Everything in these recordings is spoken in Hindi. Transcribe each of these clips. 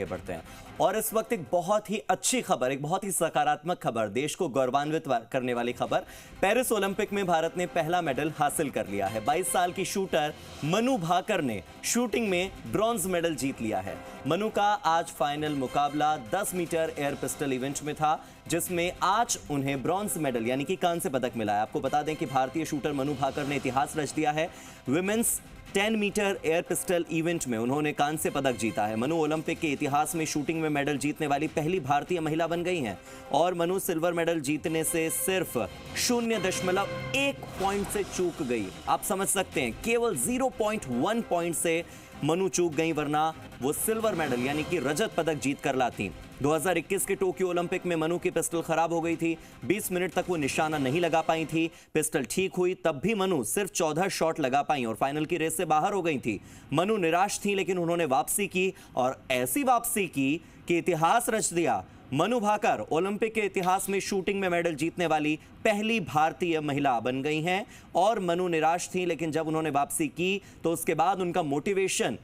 आगे बढ़ते हैं और इस वक्त एक बहुत ही अच्छी खबर, एक बहुत ही सकारात्मक खबर, देश को गौरवान्वित करने वाली खबर। पेरिस ओलंपिक में भारत ने पहला मेडल हासिल कर लिया है। 22 साल की शूटर मनु भाकर ने शूटिंग में ब्रॉन्ज मेडल जीत लिया है। मनु का आज फाइनल मुकाबला 10 मीटर एयर पिस्टल इवेंट में था, जिसमें आज उन्हें ब्रॉन्ज मेडल यानी कि कांस्य पदक मिला है। आपको बता दें कि भारतीय शूटर मनु भाकर ने इतिहास रच दिया है। Women's 10 metre air pistol event में उन्होंने कांस्य पदक जीता है। मनु ओलंपिक के इतिहास में शूटिंग में मेडल जीतने वाली पहली भारतीय महिला बन गई हैं और मनु सिल्वर मेडल जीतने से सिर्फ 0.1 पॉइंट से चूक गई। आप समझ सकते हैं, केवल 0.1 पॉइंट से मनु चूक गई, वरना वो सिल्वर मेडल यानी कि रजत पदक जीत कर लाती। 2021 के टोक्यो ओलंपिक में मनु की पिस्टल खराब हो गई थी। 20 मिनट तक वो निशाना नहीं लगा पाई थी। पिस्टल ठीक हुई तब भी मनु सिर्फ 14 शॉट लगा पाई और फाइनल की रेस से बाहर हो गई थी। मनु निराश थी, लेकिन उन्होंने वापसी की और ऐसी वापसी की कि इतिहास रच दिया। मनु भाकर ओलंपिक के इतिहास में शूटिंग में मेडल जीतने वाली पहली भारतीय महिला बन गई हैं। और मनु निराश थी, लेकिन जब उन्होंने वापसी की तो उसके बाद उनका मोटिवेशन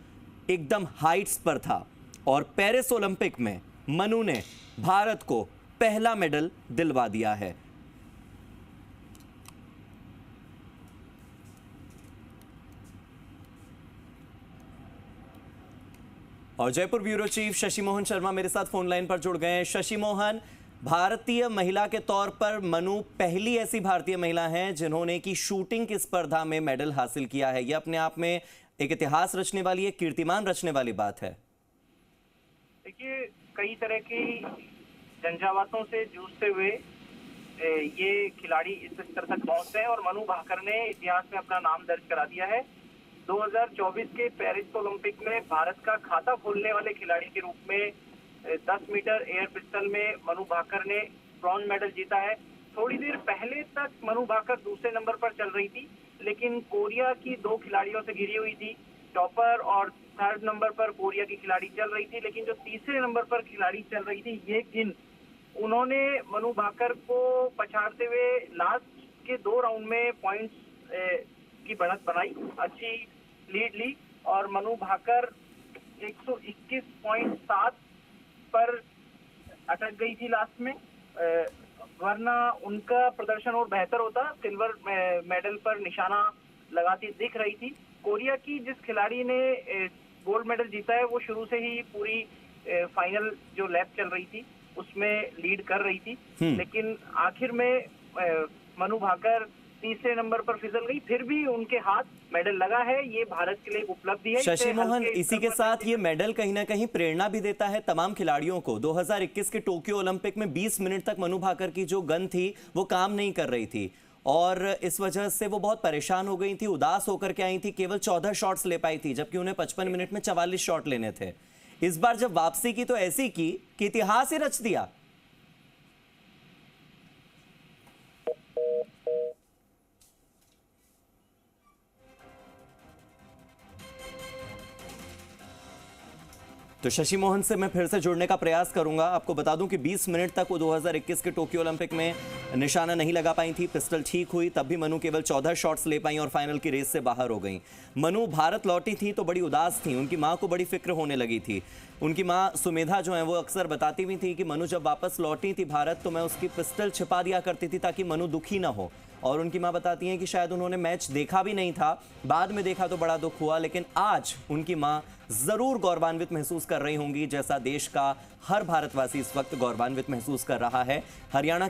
एकदम हाइट्स पर था और पेरिस ओलंपिक में मनु ने भारत को पहला मेडल दिलवा दिया है। और जयपुर ब्यूरो चीफ शशि मोहन शर्मा मेरे साथ फोन लाइन पर जुड़ गए हैं। शशि मोहन, भारतीय महिला के तौर पर मनु पहली ऐसी भारतीय महिला हैं जिन्होंने की शूटिंग की स्पर्धा में मेडल हासिल किया है। यह अपने आप में एक इतिहास रचने वाली, एक कीर्तिमान रचने वाली बात है। देखिए, कई तरह की झंझावातों से जूझते हुए ये खिलाड़ी इस स्तर तक पहुंचते हैं और मनु भाकर ने इतिहास में अपना नाम दर्ज करा दिया है। 2024 के पेरिस ओलंपिक में भारत का खाता खोलने वाले खिलाड़ी के रूप में 10 मीटर एयर पिस्टल में मनु भाकर ने ब्रॉन्ज मेडल जीता है। थोड़ी देर पहले तक मनु भाकर दूसरे नंबर पर चल रही थी, लेकिन कोरिया की 2 खिलाड़ियों से घिरी हुई थी। टॉपर और थर्ड नंबर पर कोरिया की खिलाड़ी चल रही थी, लेकिन जो तीसरे नंबर पर खिलाड़ी चल रही थी ये किन, उन्होंने मनु भाकर को पछाड़ते हुए लास्ट के 2 राउंड में पॉइंट्स की बढ़त बनाई, अच्छी लीड ली और मनु भाकर 121.7 पर अटक गई थी लास्ट में, वरना उनका प्रदर्शन और बेहतर होता, सिल्वर मेडल पर निशाना लगाती दिख रही थी। कोरिया की जिस खिलाड़ी ने गोल्ड मेडल जीता है वो शुरू से ही पूरी फाइनल जो लैप चल रही थी उसमें लीड कर रही थी, लेकिन आखिर में मनु भाकर तीसरे नंबर पर फिसल गई। फिर भी उनके हाथ मेडल लगा है, ये भारत के लिए उपलब्धि है। शशि मोहन, इसी के साथ ये मेडल कहीं ना कहीं प्रेरणा भी देता है तमाम खिलाड़ियों को। 2021 के टोक्यो ओलंपिक में 20 मिनट तक मनु भाकर की जो गन थी वो काम नहीं कर रही थी और इस वजह से वो बहुत परेशान हो गई थी, उदास होकर के आई थी। केवल 14 शॉट्स ले पाई थी, जबकि उन्हें 55 मिनट में 44 शॉट लेने थे। इस बार जब वापसी की तो ऐसी की कि इतिहास ही रच दिया। तो शशि मोहन से मैं फिर से जुड़ने का प्रयास करूंगा। आपको बता दूं कि 20 मिनट तक वो 2021 के टोक्यो ओलंपिक में निशाना नहीं लगा पाई थी। पिस्टल ठीक हुई तब भी मनु केवल 14 शॉट्स ले पाई और फाइनल की रेस से बाहर हो गई। मनु भारत लौटी थी तो बड़ी उदास थी, उनकी मां को बड़ी फिक्र होने लगी थी। उनकी मां सुमेधा जो है वो अक्सर बताती भी थी कि मनु जब वापस लौटी थी भारत तो मैं उसकी पिस्टल छिपा दिया करती थी ताकि मनु दुखी ना हो। और उनकी मां बताती हैं कि शायद उन्होंने मैच देखा भी नहीं था, बाद में देखा तो बड़ा दुख हुआ, लेकिन आज उनकी मां जरूर गौरवान्वित महसूस कर रही होंगी, जैसा देश का हर भारतवासी इस वक्त गौरवान्वित महसूस कर रहा है। हरियाणा